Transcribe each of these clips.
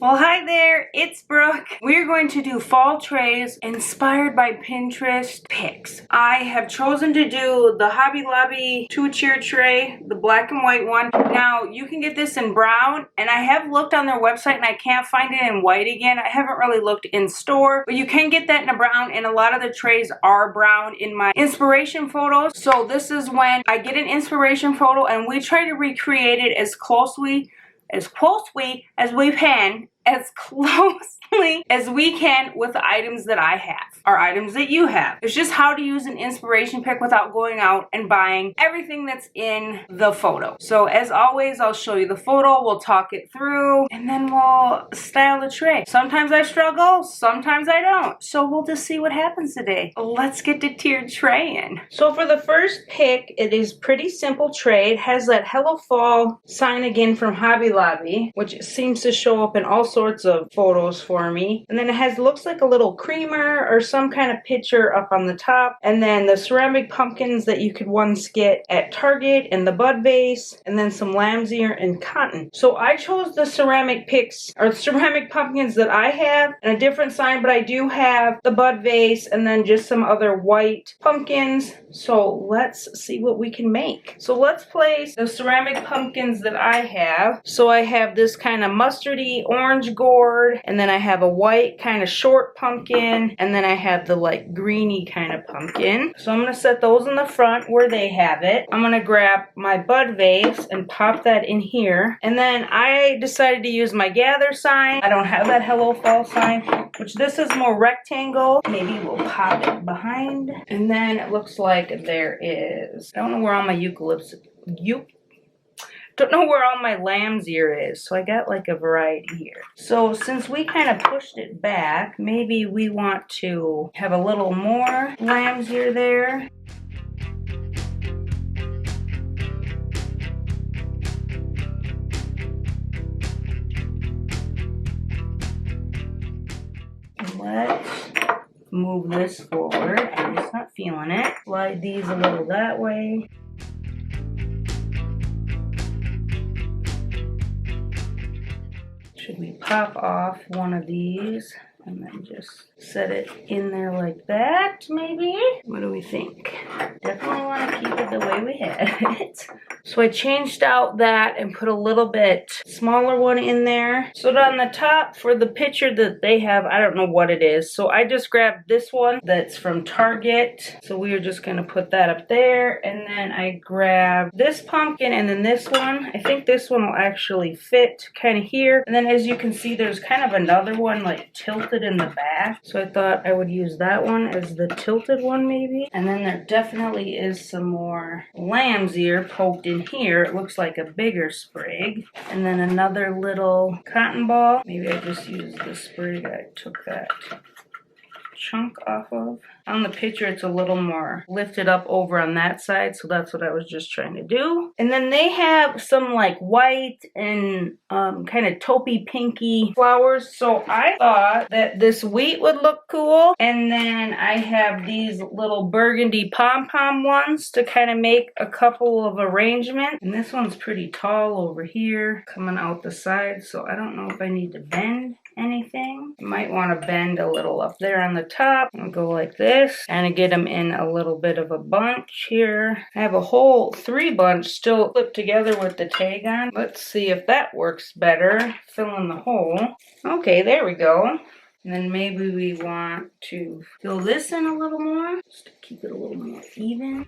Well, hi there, it's Brooke. We're going to do fall trays inspired by Pinterest picks. I have chosen to do the Hobby Lobby 2-tier tray, the black and white one. Now, you can get this in brown, and I have looked on their website and I can't find it in white again. I haven't really looked in store, but you can get that in a brown, and a lot of the trays are brown in my inspiration photos. So this is when I get an inspiration photo and we try to recreate it as closely as closely as we can with the items that I have, or items that you have. It's just how to use an inspiration pick without going out and buying everything that's in the photo. So as always, I'll show you the photo, we'll talk it through, and then we'll style the tray. Sometimes I struggle, sometimes I don't. So we'll just see what happens today. Let's get the tiered tray in. So for the first pick, it is pretty simple tray. It has that Hello Fall sign again from Hobby Lobby, which seems to show up in all sorts of photos for me. And then it looks like a little creamer or some kind of picture up on the top. And then the ceramic pumpkins that you could once get at Target, and the bud vase, and then some lamb's ear and cotton. So I chose the ceramic picks, or ceramic pumpkins that I have, and a different sign, but I do have the bud vase and then just some other white pumpkins. So let's see what we can make. So let's place the ceramic pumpkins that I have. So I have this kind of mustardy orange gourd, and then I have a white kind of short pumpkin, and then I have the like greeny kind of pumpkin. So I'm going to set those in the front where they have it. I'm going to grab my bud vase and pop that in here, and then I decided to use my gather sign. I don't have that Hello Fall sign, which this is more rectangle. Maybe we'll pop it behind, and then it looks like there is, I don't know where all my don't know where all my lamb's ear is, so I got like a variety here. So since we kind of pushed it back, maybe we want to have a little more lamb's ear there. Let's move this forward. I'm just not feeling it. Slide these a little that way. Should we pop off one of these and then just set it in there like that, maybe? What do we think? Definitely want to keep it the way we had it. So I changed out that and put a little bit smaller one in there. So on the top for the picture that they have, I don't know what it is. So I just grabbed this one that's from Target. So we are just going to put that up there. And then I grabbed this pumpkin and then this one. I think this one will actually fit kind of here. And then as you can see, there's kind of another one like tilted in the back. So I thought I would use that one as the tilted one maybe. And then there definitely is some more lamb's ear poked in here. It looks like a bigger sprig. And then another little cotton ball. Maybe I just used the sprig I took that chunk off of. On the picture it's a little more lifted up over on that side, so that's what I was just trying to do. And then they have some like white and kind of taupey pinky flowers, so I thought that this wheat would look cool. And then I have these little burgundy pom-pom ones to kind of make a couple of arrangements. And this one's pretty tall over here coming out the side, so I don't know if I need to bend anything. You might want to bend a little up there on the top and go like this and get them in a little bit of a bunch here. I have a whole 3 bunch still clipped together with the tag on. Let's see if that works better. Fill in the hole. Okay, there we go. And then maybe we want to fill this in a little more just to keep it a little more even.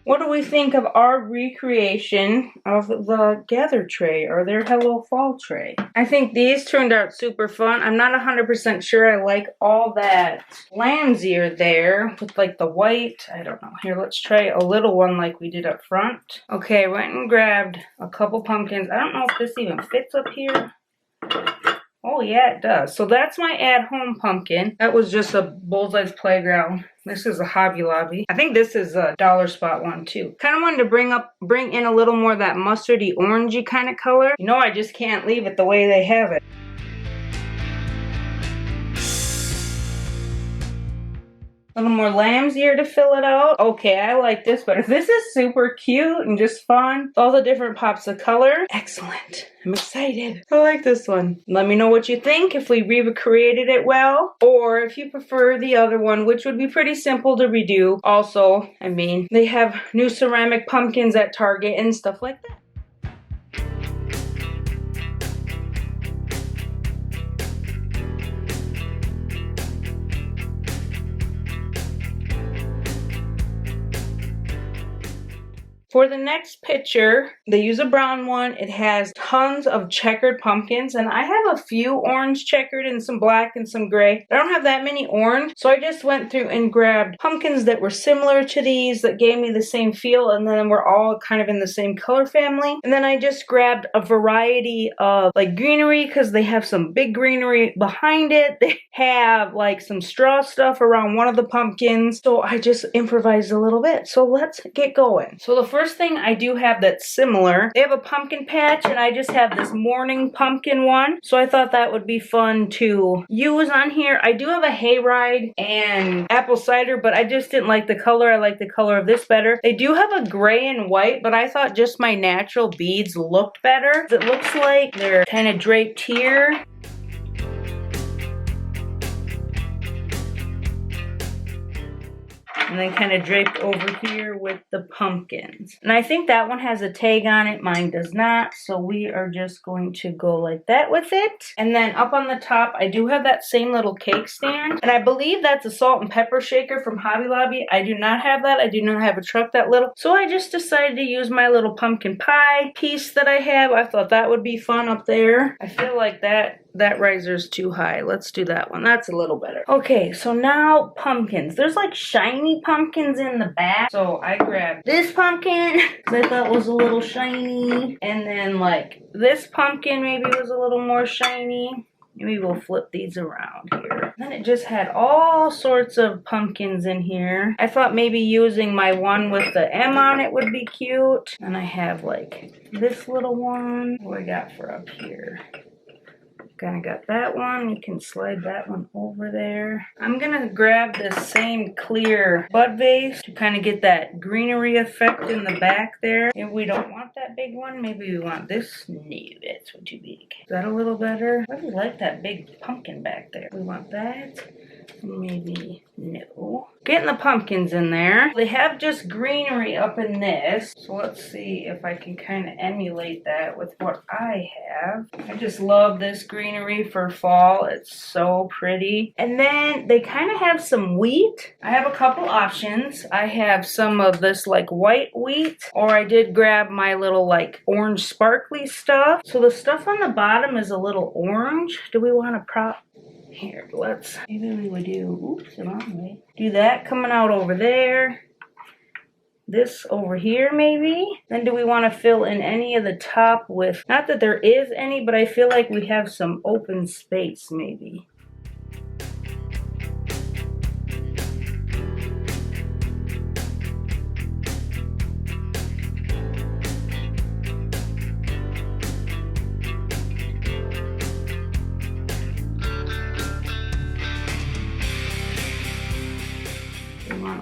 What do we think of our recreation of the gather tray or their Hello Fall tray? I think these turned out super fun. I'm not 100% sure I like all that lamb's ear there with like the white. I don't know. Here, let's try a little one like we did up front. Okay, went and grabbed a couple pumpkins. I don't know if this even fits up here. Oh yeah, it does. So that's my at-home pumpkin. That was just a Bullseye's Playground. This is a Hobby Lobby. I think this is a Dollar Spot one too. Kind of wanted to bring in a little more of that mustardy orangey kind of color. You know, I just can't leave it the way they have it. A little more lamb's ear to fill it out. Okay, I like this better. This is super cute and just fun. All the different pops of color. Excellent. I'm excited. I like this one. Let me know what you think, if we recreated it well, or if you prefer the other one, which would be pretty simple to redo. Also, I mean, they have new ceramic pumpkins at Target and stuff like that. For the next picture, they use a brown one. It has tons of checkered pumpkins, and I have a few orange checkered and some black and some gray. I don't have that many orange, so I just went through and grabbed pumpkins that were similar to these, that gave me the same feel, and then we're all kind of in the same color family. And then I just grabbed a variety of like greenery, because they have some big greenery behind it. They have like some straw stuff around one of the pumpkins, so I just improvised a little bit. So let's get going. So the first thing I do have that's similar, they have a pumpkin patch, and I just have this morning pumpkin one, so I thought that would be fun to use on here. I do have a hayride and apple cider, but I just didn't like the color. I like the color of this better. They do have a gray and white, but I thought just my natural beads looked better. It looks like they're kind of draped here. And then kind of draped over here with the pumpkins. And I think that one has a tag on it. Mine does not. So we are just going to go like that with it. And then up on the top, I do have that same little cake stand. And I believe that's a salt and pepper shaker from Hobby Lobby. I do not have that. I do not have a truck that little. So I just decided to use my little pumpkin pie piece that I have. I thought that would be fun up there. I feel like that riser's too high. Let's do that one. That's a little better. Okay, so now pumpkins. There's like shiny pumpkins in the back. So I grabbed this pumpkin because I thought was a little shiny. And then like this pumpkin maybe was a little more shiny. Maybe we'll flip these around here. Then it just had all sorts of pumpkins in here. I thought maybe using my one with the M on it would be cute. And I have like this little one. What do I got for up here? Kind of got that one. You can slide that one over there. I'm gonna grab this same clear bud vase to kind of get that greenery effect in the back there. If we don't want that big one, maybe we want this. No, that's way too big. Is that a little better? I really like that big pumpkin back there. We want that. Maybe no. Getting the pumpkins in there. They have just greenery up in this. So let's see if I can kind of emulate that with what I have. I just love this greenery for fall. It's so pretty. And then they kind of have some wheat. I have a couple options. I have some of this like white wheat, or I did grab my little like orange sparkly stuff. So the stuff on the bottom is a little orange. Do we want to prop? Here, maybe we would do, oops, the wrong way. Do that coming out over there. This over here maybe. Then do we want to fill in any of the top with, not that there is any, but I feel like we have some open space maybe.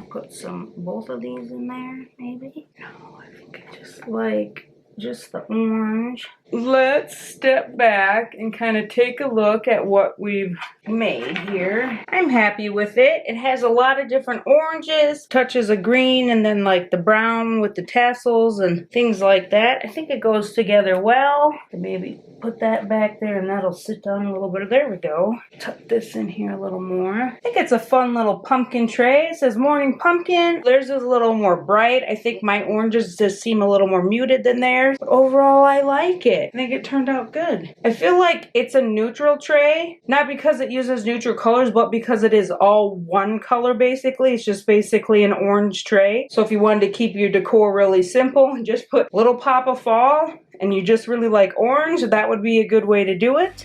Put both of these in there, maybe? No, I think I just like just the orange. Let's step back and kind of take a look at what we've made here. I'm happy with it. It has a lot of different oranges, touches of green, and then like the brown with the tassels and things like that. I think it goes together well. Maybe put that back there and that'll sit down a little bit. There we go. Tuck this in here a little more. I think it's a fun little pumpkin tray. It says morning pumpkin. Theirs is a little more bright. I think my oranges just seem a little more muted than theirs. But overall, I like it. I think it turned out good. I feel like it's a neutral tray, not because it uses neutral colors, but because it is all one color basically. It's just basically an orange tray. So if you wanted to keep your decor really simple, just put a little pop of fall and you just really like orange, that would be a good way to do it.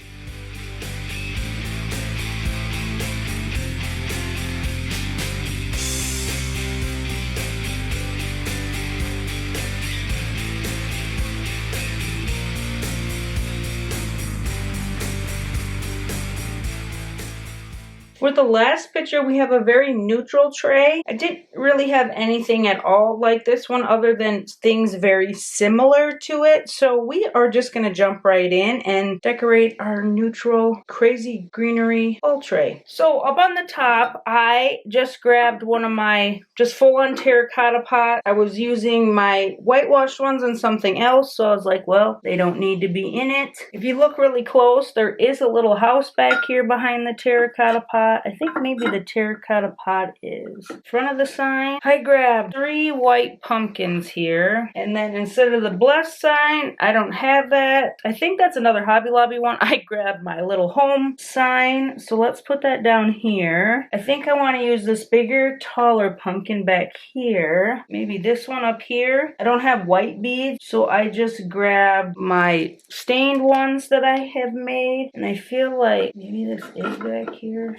With the last picture, we have a very neutral tray. I didn't really have anything at all like this one other than things very similar to it. So we are just going to jump right in and decorate our neutral crazy greenery fall tray. So up on the top, I just grabbed one of my just full-on terracotta pot. I was using my whitewashed ones and something else, so I was like, well, they don't need to be in it. If you look really close, there is a little house back here behind the terracotta pot. I think maybe the terracotta pot is in front of the sign. I grabbed 3 white pumpkins here, and then instead of the blessed sign, I don't have that. I think that's another Hobby Lobby one. I grabbed my little home sign, so let's put that down here. I think I want to use this bigger, taller pumpkin back here. Maybe this one up here. I don't have white beads, so I just grabbed my stained ones that I have made, and I feel like maybe this is back here.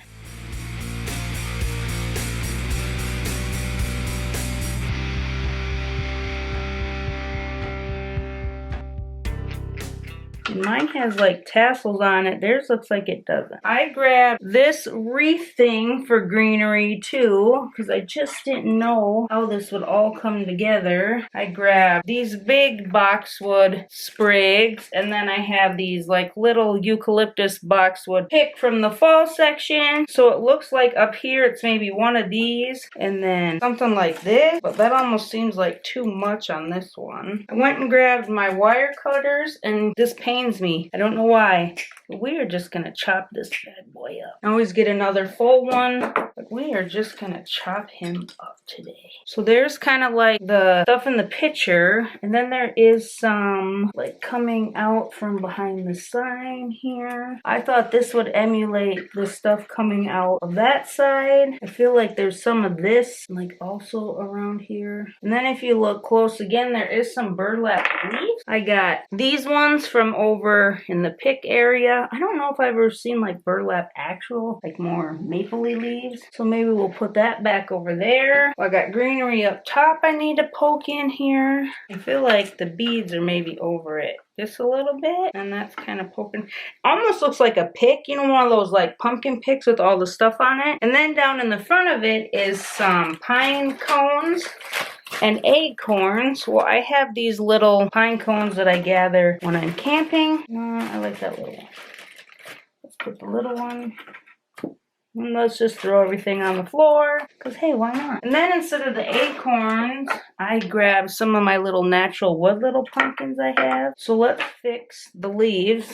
Mine has like tassels on it. Theirs looks like it doesn't. I grabbed this wreath thing for greenery too, because I just didn't know how this would all come together. I grabbed these big boxwood sprigs, and then I have these like little eucalyptus boxwood picked from the fall section. So it looks like up here it's maybe one of these, and then something like this, but that almost seems like too much on this one. I went and grabbed my wire cutters, and this pains me. I don't know why. But we are just gonna chop this bad boy up. I always get another full one, but we are just gonna chop him up today. So there's kind of like the stuff in the picture, and then there is some like coming out from behind the sign here. I thought this would emulate the stuff coming out of that side. I feel like there's some of this like also around here. And then if you look close again, there is some burlap leaves. I got these ones from over in the pick area. I don't know if I've ever seen like burlap actual, like more mapley leaves. So maybe we'll put that back over there. I got greenery up top I need to poke in here. I feel like the beads are maybe over it just a little bit, and that's kind of poking. Almost looks like a pick, you know, one of those like pumpkin picks with all the stuff on it. And then down in the front of it is some pine cones and acorns. Well, I have these little pine cones that I gather when I'm camping. I like that little one. Let's put the little one. And let's just throw everything on the floor, because hey, why not? And then instead of the acorns, I grabbed some of my little natural wood little pumpkins I have. So let's fix the leaves.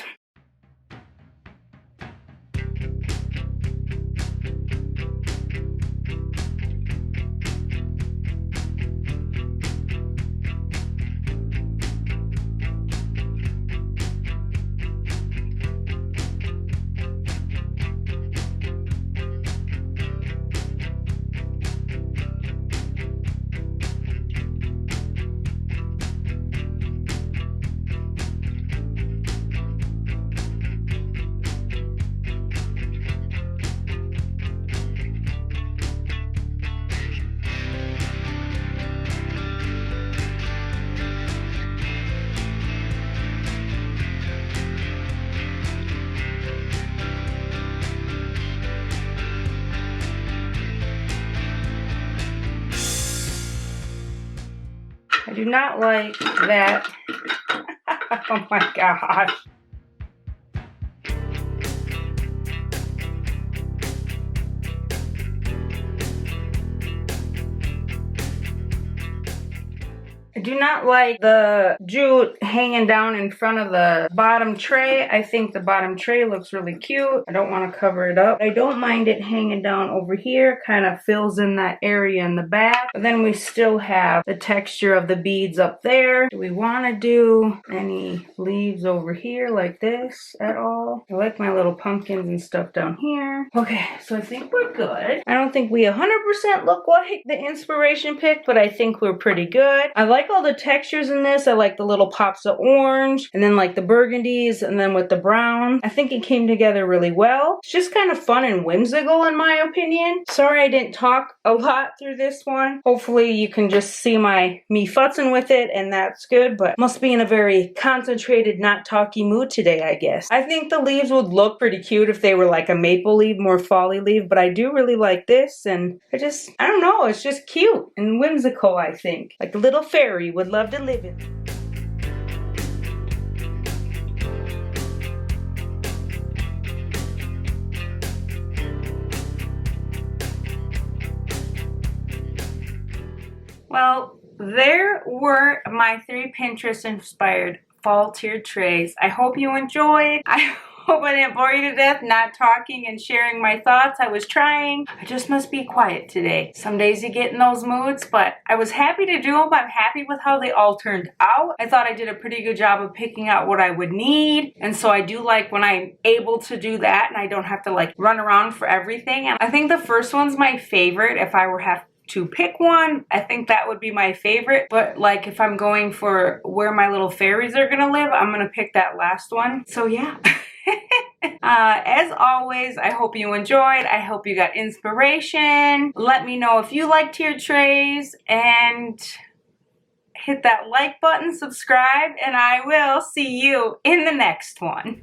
I do not like that. Oh my gosh. I do not like the jute hanging down in front of the bottom tray. I think the bottom tray looks really cute. I don't want to cover it up. I don't mind it hanging down over here. Kind of fills in that area in the back. But then we still have the texture of the beads up there. Do we want to do any leaves over here like this at all? I like my little pumpkins and stuff down here. Okay, so I think we're good. I don't think we 100% look like the inspiration pick, but I think we're pretty good. I like like all the textures in this. I like the little pops of orange and then like the burgundies and then with the brown. I think it came together really well. It's just kind of fun and whimsical in my opinion. Sorry I didn't talk a lot through this one. Hopefully you can just see me futzing with it and that's good, but must be in a very concentrated, not talky mood today, I guess. I think the leaves would look pretty cute if they were like a maple leaf, more folly leaf, but I do really like this and I don't know, it's just cute and whimsical, I think. Like a little fairy would love to live in. Well, there were my 3 Pinterest inspired fall tiered trays. I hope you enjoyed. I hope I didn't bore you to death not talking and sharing my thoughts. I was trying. I just must be quiet today. Some days you get in those moods, but I was happy to do them. I'm happy with how they all turned out. I thought I did a pretty good job of picking out what I would need. And so I do like when I'm able to do that and I don't have to like run around for everything. And I think the first one's my favorite. If I were to pick one, I think that would be my favorite. But like if I'm going for where my little fairies are gonna live, I'm gonna pick that last one. So yeah. As always, I hope you enjoyed. I hope you got inspiration. Let me know if you like tiered trays and hit that like button, subscribe, and I will see you in the next one.